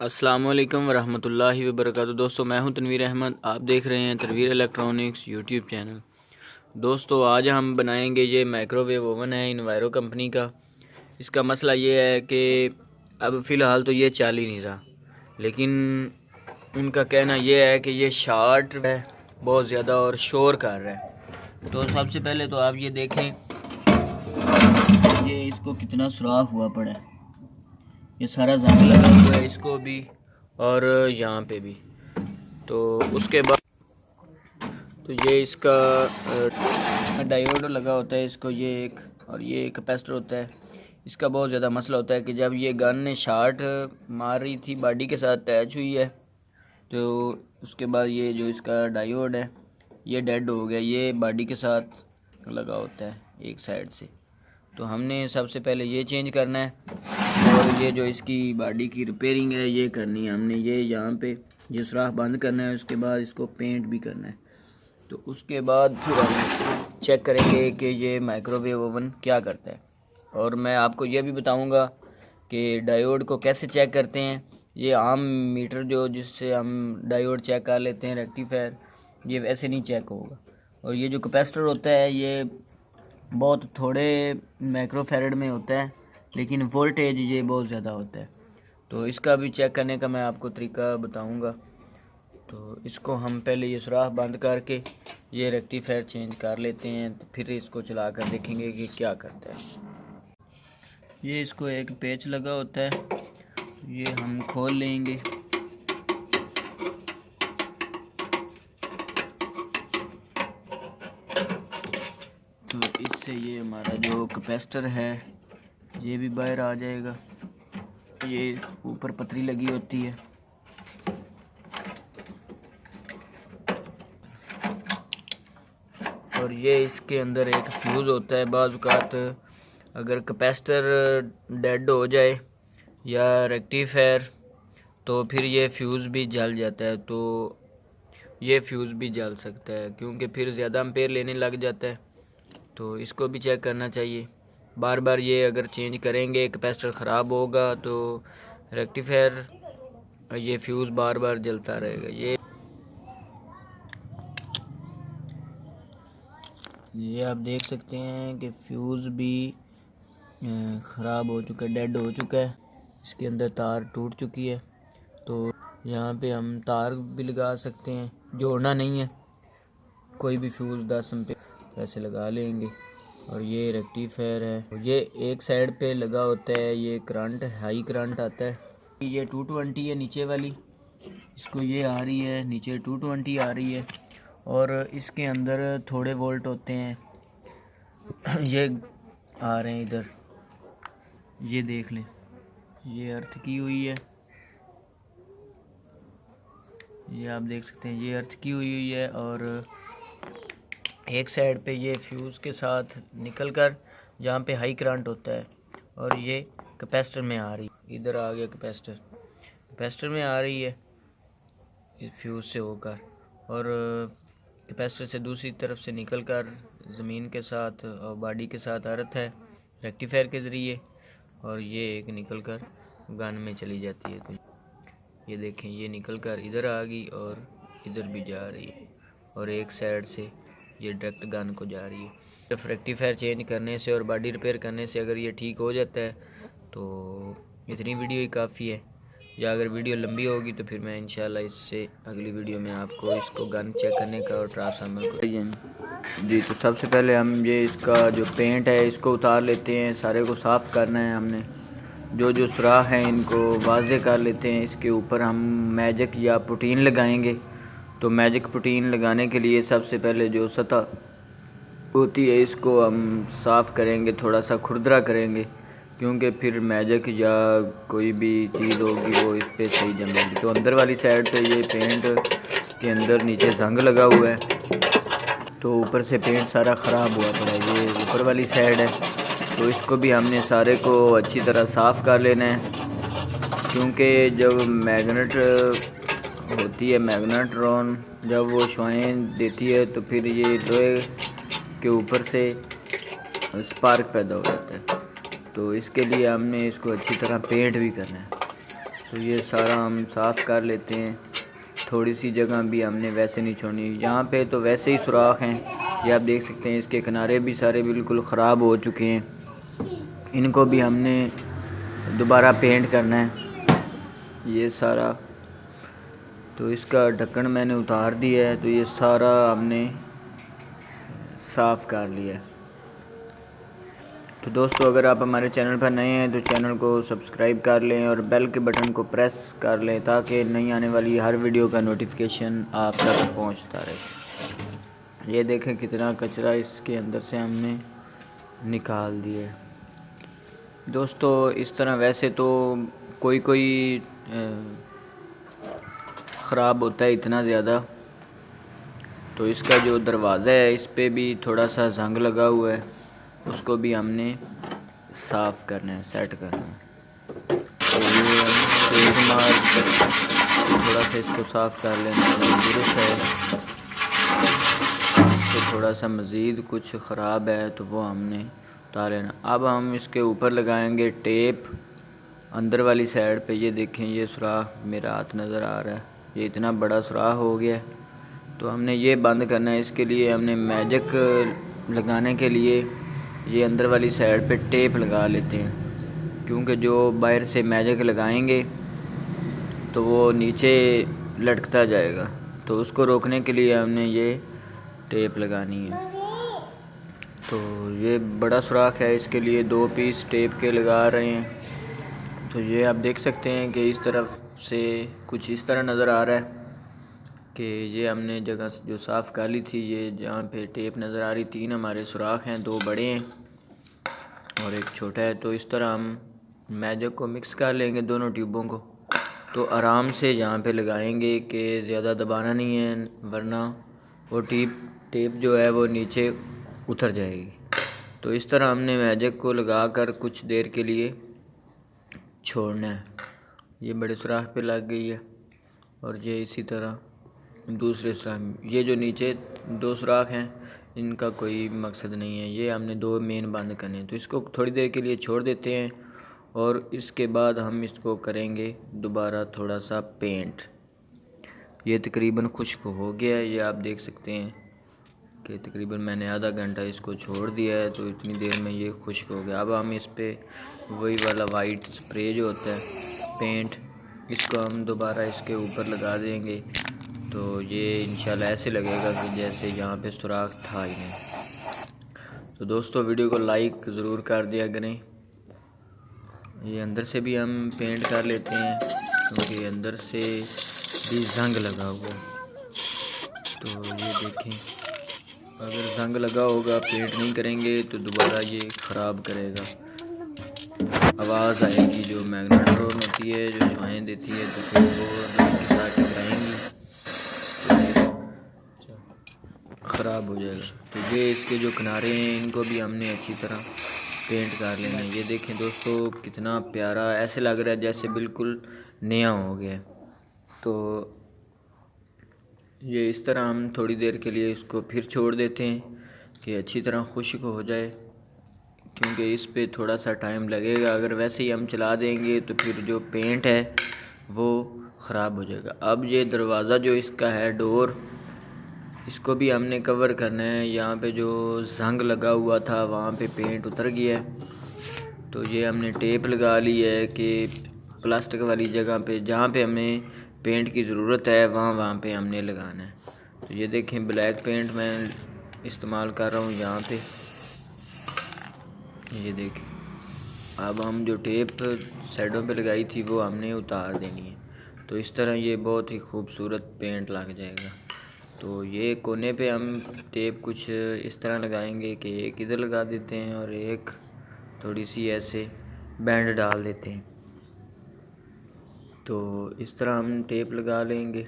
अस्सलाम वालेकुम वरहमतुल्लाहि वबरकातुहू। दोस्तों, मैं हूं तनवीर अहमद। आप देख रहे हैं तनवीर इलेक्ट्रॉनिक्स यूट्यूब चैनल। दोस्तों, आज हम बनाएंगे ये माइक्रोवेव ओवन है इन्वायरो कंपनी का। इसका मसला ये है कि अब फ़िलहाल तो ये चल ही नहीं रहा, लेकिन उनका कहना ये है कि ये शॉर्ट है बहुत ज़्यादा और शोर कर रहा है। तो सबसे पहले तो आप ये देखें, ये इसको कितना सुराख हुआ पड़ा है। ये सारा जंग लगा हुआ है इसको भी और यहाँ पे भी। तो उसके बाद तो ये इसका डायोड लगा होता है इसको, ये एक, और ये एक कैपेसिटर होता है। इसका बहुत ज़्यादा मसला होता है कि जब ये गन ने शॉर्ट मार रही थी, बॉडी के साथ अटैच हुई है, तो उसके बाद ये जो इसका डायोड है ये डेड हो गया। ये बॉडी के साथ लगा होता है एक साइड से। तो हमने सबसे पहले ये चेंज करना है, और ये जो इसकी बॉडी की रिपेयरिंग है ये करनी है हमने। ये यहाँ पे ये सुराख बंद करना है, उसके बाद इसको पेंट भी करना है। तो उसके बाद फिर हम चेक करेंगे कि ये माइक्रोवेव ओवन क्या करता है। और मैं आपको ये भी बताऊंगा कि डायोड को कैसे चेक करते हैं। ये आम मीटर जो जिससे हम डायोड चेक कर लेते हैं, रेक्टिफायर, ये वैसे नहीं चेक होगा। और ये जो कैपेसिटर होता है ये बहुत थोड़े माइक्रोफैरड में होता है, लेकिन वोल्टेज ये बहुत ज़्यादा होता है। तो इसका भी चेक करने का मैं आपको तरीका बताऊंगा। तो इसको हम पहले ये सुराख बंद करके ये रेक्टिफायर चेंज कर लेते हैं, तो फिर इसको चला कर देखेंगे कि क्या करता है। ये इसको एक पेच लगा होता है, ये हम खोल लेंगे। तो इससे ये हमारा जो कैपेसिटर है ये भी बाहर आ जाएगा। ये ऊपर पतरी लगी होती है। और ये इसके अंदर एक फ्यूज़ होता है। बाज़ औक़ात अगर कैपेसिटर डेड हो जाए या रेक्टिफायर, तो फिर ये फ्यूज़ भी जल जाता है। तो ये फ्यूज़ भी जल सकता है क्योंकि फिर ज़्यादा एम्पेयर लेने लग जाता है। तो इसको भी चेक करना चाहिए बार बार। ये अगर चेंज करेंगे, कैपेसिटर ख़राब होगा तो रेक्टिफायर ये फ्यूज़ बार बार जलता रहेगा। ये आप देख सकते हैं कि फ्यूज़ भी ख़राब हो चुका है, डेड हो चुका है। इसके अंदर तार टूट चुकी है। तो यहाँ पे हम तार भी लगा सकते हैं, जोड़ना नहीं है। कोई भी फ्यूज़ 10 एम्पेयर ऐसे लगा लेंगे। और ये रेक्टिफायर है, ये एक साइड पे लगा होता है। ये करंट हाई करंट आता है। ये 220 है नीचे वाली, इसको ये आ रही है नीचे 220 आ रही है। और इसके अंदर थोड़े वोल्ट होते हैं ये आ रहे हैं इधर, ये देख लें, ये अर्थ की हुई है। ये आप देख सकते हैं, ये अर्थ की हुई है। और एक साइड पे ये फ्यूज़ के साथ निकल कर जहाँ पे हाई करंट होता है, और ये कैपेसिटर में आ रही है। इधर आ गया कैपेसिटर में आ रही है इस फ्यूज़ से होकर, और कैपेसिटर से दूसरी तरफ से निकल कर ज़मीन के साथ और बॉडी के साथ अर्थ है रेक्टिफायर के ज़रिए, और ये एक निकल कर गन में चली जाती है। तो ये देखें, ये निकल कर इधर आ गई और इधर भी जा रही है, और एक साइड से ये डायरेक्ट गन को जा रही है। जब रेक्टिफायर चेंज करने से और बॉडी रिपेयर करने से अगर ये ठीक हो जाता है तो इतनी वीडियो ही काफ़ी है। या अगर वीडियो लंबी होगी तो फिर मैं इंशाल्लाह इससे अगली वीडियो में आपको इसको गन चेक करने का और ट्रांसफार्मर को जी। तो सबसे पहले हम ये इसका जो पेंट है इसको उतार लेते हैं। सारे को साफ़ करना है हमने। जो सुराख हैं इनको वाज़े कर लेते हैं। इसके ऊपर हम मैजिक या पुटीन लगाएंगे। तो मैजिक पुटीन लगाने के लिए सबसे पहले जो सतह होती है इसको हम साफ़ करेंगे, थोड़ा सा खुरदरा करेंगे, क्योंकि फिर मैजिक या कोई भी चीज़ होगी वो इस पर सही जमेगी। तो अंदर वाली साइड पे ये पेंट के अंदर नीचे जंग लगा हुआ है, तो ऊपर से पेंट सारा ख़राब हुआ पड़ा है। ये ऊपर वाली साइड है, तो इसको भी हमने सारे को अच्छी तरह साफ़ कर लेना है। क्योंकि जब मैग्नेट होती है, मैग्नेट्रॉन जब वो शुआएं देती है तो फिर ये लोहे के ऊपर से स्पार्क पैदा हो जाता है। तो इसके लिए हमने इसको अच्छी तरह पेंट भी करना है। तो ये सारा हम साफ़ कर लेते हैं। थोड़ी सी जगह भी हमने वैसे नहीं छोड़नी। यहाँ पे तो वैसे ही सुराख हैं, ये आप देख सकते हैं। इसके किनारे भी सारे बिल्कुल ख़राब हो चुके हैं, इनको भी हमने दोबारा पेंट करना है ये सारा। तो इसका ढक्कन मैंने उतार दिया है, तो ये सारा हमने साफ़ कर लिया है। तो दोस्तों, अगर आप हमारे चैनल पर नए हैं तो चैनल को सब्सक्राइब कर लें और बेल के बटन को प्रेस कर लें ताकि नई आने वाली हर वीडियो का नोटिफिकेशन आप तक पहुंचता रहे। ये देखें कितना कचरा इसके अंदर से हमने निकाल दिया है। दोस्तों, इस तरह वैसे तो कोई ख़राब होता है इतना ज़्यादा। तो इसका जो दरवाज़ा है इस पे भी थोड़ा सा जंग लगा हुआ है, उसको भी हमने साफ़ करना है, सेट करना है। तो ये तेल मार थोड़ा सा इसको साफ़ कर लेना दुरुस्त है। तो थोड़ा सा मज़ीद कुछ ख़राब है तो वो हमने उतार लेना। अब हम इसके ऊपर लगाएंगे टेप अंदर वाली साइड पे। ये देखें, ये सुराख मेरा हाथ नज़र आ रहा है, ये इतना बड़ा सुराख हो गया है। तो हमने ये बंद करना है। इसके लिए हमने मैजिक लगाने के लिए ये अंदर वाली साइड पे टेप लगा लेते हैं, क्योंकि जो बाहर से मैजिक लगाएंगे तो वो नीचे लटकता जाएगा। तो उसको रोकने के लिए हमने ये टेप लगानी है। तो ये बड़ा सुराख है, इसके लिए 2 पीस टेप के लगा रहे हैं। तो ये आप देख सकते हैं कि इस तरफ से कुछ इस तरह नज़र आ रहा है कि ये हमने जगह जो साफ़ कर ली थी, ये जहाँ पे टेप नज़र आ रही, 3 हमारे सुराख हैं, 2 बड़े हैं और एक छोटा है। तो इस तरह हम मैजिक को मिक्स कर लेंगे दोनों ट्यूबों को। तो आराम से यहाँ पे लगाएंगे कि ज़्यादा दबाना नहीं है, वरना वो टेप जो है वो नीचे उतर जाएगी। तो इस तरह हमने मैजिक को लगा कर कुछ देर के लिए छोड़ना है। ये बड़े सुराख पे लग गई है और ये इसी तरह दूसरे सुराख। ये जो नीचे 2 सुराख हैं इनका कोई मकसद नहीं है, ये हमने 2 मेन बंद करने हैं। तो इसको थोड़ी देर के लिए छोड़ देते हैं और इसके बाद हम इसको करेंगे दोबारा थोड़ा सा पेंट। ये तकरीबन खुश्क हो गया है, ये आप देख सकते हैं कि तकरीबन मैंने आधा घंटा इसको छोड़ दिया है, तो इतनी देर में ये खुश्क हो गया। अब हम इस पर वही वाला वाइट स्प्रे जो होता है पेंट, इसको हम दोबारा इसके ऊपर लगा देंगे। तो ये इंशाल्लाह ऐसे लगेगा कि जैसे यहाँ पे सुराख था ही नहीं। तो दोस्तों, वीडियो को लाइक ज़रूर कर दिया करें। ये अंदर से भी हम पेंट कर लेते हैं क्योंकि अंदर से भी जंग लगा हुआ है। तो ये देखें, अगर जंग लगा होगा, पेंट नहीं करेंगे तो दोबारा ये ख़राब करेगा, आवाज़ आएगी जो मैग्नेट्रोन होती है जो शुआएं देती है, तो फिर वो के साथ टकराएंगी तो ख़राब हो जाएगा। तो ये इसके जो किनारे हैं इनको भी हमने अच्छी तरह पेंट कर लेना है। ये देखें दोस्तों, कितना प्यारा ऐसे लग रहा है जैसे बिल्कुल नया हो गया। तो ये इस तरह हम थोड़ी देर के लिए इसको फिर छोड़ देते हैं कि अच्छी तरह खुश्क हो जाए, क्योंकि इस पे थोड़ा सा टाइम लगेगा। अगर वैसे ही हम चला देंगे तो फिर जो पेंट है वो ख़राब हो जाएगा। अब ये दरवाज़ा जो इसका है डोर, इसको भी हमने कवर करना है। यहाँ पे जो जंग लगा हुआ था वहाँ पे पेंट उतर गया है। तो ये हमने टेप लगा ली है कि प्लास्टिक वाली जगह पे जहाँ पे हमें पेंट की ज़रूरत है वहाँ पे हमने लगाना है। तो ये देखें, ब्लैक पेंट मैं इस्तेमाल कर रहा हूँ यहाँ पे। ये देखें, अब हम जो टेप साइडों पे लगाई थी वो हमने उतार देनी है। तो इस तरह ये बहुत ही खूबसूरत पेंट लग जाएगा। तो ये कोने पे हम टेप कुछ इस तरह लगाएंगे कि एक इधर लगा देते हैं और एक थोड़ी सी ऐसे बैंड डाल देते हैं। तो इस तरह हम टेप लगा लेंगे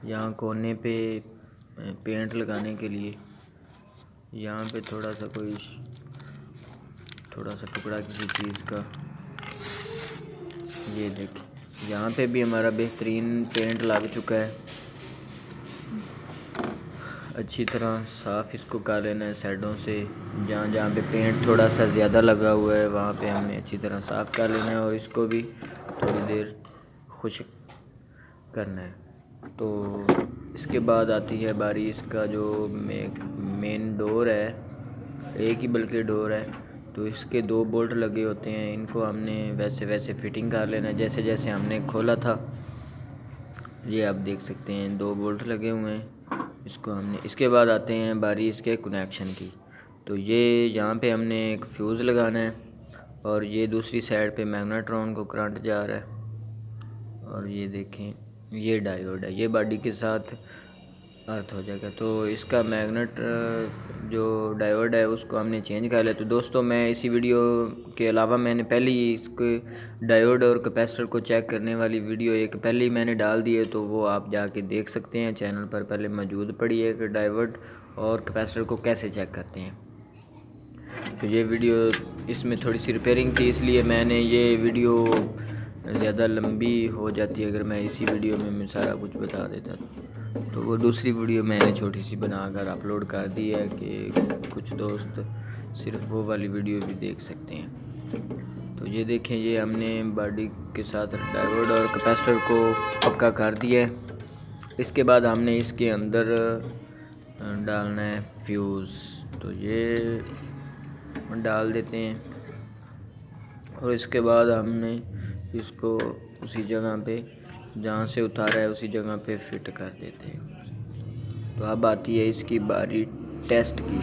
यहाँ कोने पे पेंट लगाने के लिए। यहाँ पे थोड़ा सा टुकड़ा किसी चीज़ का, ये देखिए यहाँ पे भी हमारा बेहतरीन पेंट लग चुका है। अच्छी तरह साफ़ इसको कर लेना है साइडों से, जहाँ पे पेंट थोड़ा सा ज़्यादा लगा हुआ है वहाँ पे हमने अच्छी तरह साफ़ कर लेना है और इसको भी थोड़ी देर खुश्क करना है। तो इसके बाद आती है बारी इसका जो मेन डोर है, एक ही बल्कि डोर है, तो इसके 2 बोल्ट लगे होते हैं। इनको हमने वैसे वैसे फिटिंग कर लेना जैसे जैसे हमने खोला था। ये आप देख सकते हैं 2 बोल्ट लगे हुए हैं, इसको हमने। इसके बाद आते हैं बारी इसके कनेक्शन की। तो ये यहाँ पे हमने एक फ्यूज़ लगाना है और ये दूसरी साइड पे मैग्नेट्रॉन को करंट जा रहा है। और ये देखें ये डायोड है, ये बॉडी के साथ अर्थ हो जाएगा। तो इसका मैग्नेट जो डायोड है उसको हमने चेंज कर लिया। तो दोस्तों मैं इसी वीडियो के अलावा मैंने पहले ही इसके डायोड और कैपेसिटर को चेक करने वाली वीडियो एक पहले ही मैंने डाल दी है, तो वो आप जाके देख सकते हैं, चैनल पर पहले मौजूद पड़ी है कि डायोड और कैपेसिटर को कैसे चेक करते हैं। तो ये वीडियो इसमें थोड़ी सी रिपेयरिंग थी, इसलिए मैंने ये वीडियो ज़्यादा लंबी हो जाती है अगर मैं इसी वीडियो में मैं सारा कुछ बता देता। तो वो दूसरी वीडियो मैंने छोटी सी बनाकर अपलोड कर दी है कि कुछ दोस्त सिर्फ वो वाली वीडियो भी देख सकते हैं। तो ये देखें, ये हमने बॉडी के साथ डायोड और कैपेसिटर को पक्का कर दिया है। इसके बाद हमने इसके अंदर डालना है फ्यूज़। तो ये डाल देते हैं और इसके बाद हमने इसको उसी जगह पे जहाँ से उतारा है उसी जगह पे फिट कर देते हैं। तो अब आती है इसकी बारी टेस्ट की।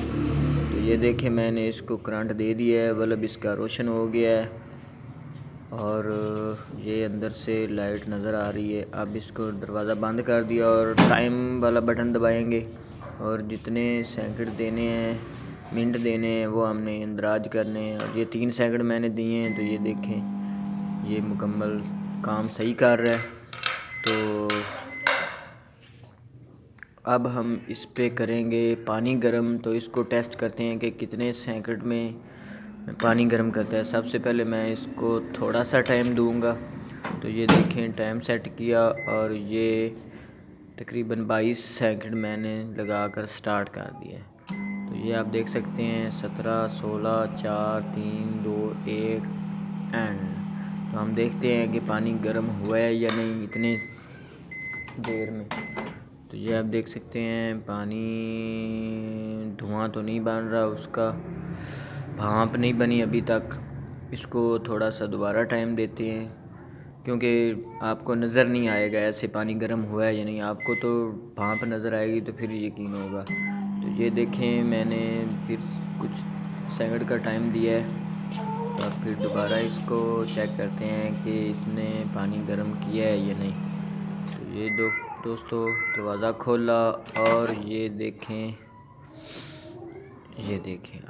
तो ये देखें मैंने इसको करंट दे दिया है, बल्ब इसका रोशन हो गया है और ये अंदर से लाइट नज़र आ रही है। अब इसको दरवाज़ा बंद कर दिया और टाइम वाला बटन दबाएंगे और जितने सेकंड देने हैं, मिनट देने हैं, वो हमने इंदराज करने हैं। और ये 3 सेकंड मैंने दिए हैं। तो ये देखें ये मुकम्मल काम सही कर रहा है। तो अब हम इस पे करेंगे पानी गर्म। तो इसको टेस्ट करते हैं कि कितने सेकंड में पानी गर्म करता है। सबसे पहले मैं इसको थोड़ा सा टाइम दूंगा। तो ये देखें टाइम सेट किया और ये तकरीबन 22 सेकंड मैंने लगाकर स्टार्ट कर दिया है। तो ये आप देख सकते हैं 17, 16, 4, 3, 2, 1 एंड। तो हम देखते हैं कि पानी गर्म हुआ है या नहीं इतने देर में। तो ये आप देख सकते हैं पानी धुआं तो नहीं बन रहा, उसका भाप नहीं बनी अभी तक। इसको थोड़ा सा दोबारा टाइम देते हैं क्योंकि आपको नज़र नहीं आएगा ऐसे पानी गर्म हुआ है या नहीं, आपको तो भाप नज़र आएगी तो फिर यकीन होगा। तो ये देखें मैंने फिर कुछ सेकंड का टाइम दिया है और फिर दोबारा इसको चेक करते हैं कि इसने पानी गर्म किया है या नहीं। तो ये दोस्तों दरवाज़ा खोला और ये देखें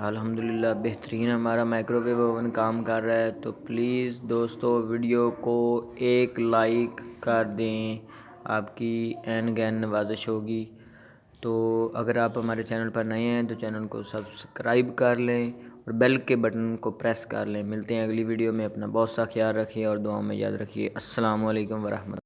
अल्हम्दुलिल्लाह बेहतरीन हमारा माइक्रोवेव ओवन काम कर रहा है। तो प्लीज़ दोस्तों वीडियो को एक लाइक कर दें, आपकी एन गैन नवाजिश होगी। तो अगर आप हमारे चैनल पर नए हैं तो चैनल को सब्सक्राइब कर लें और बेल के बटन को प्रेस कर लें। मिलते हैं अगली वीडियो में। अपना बहुत सा ख्याल रखिए और दुआओं में याद रखिए। अस्सलाम वालेकुम वरहमतुल्लाह।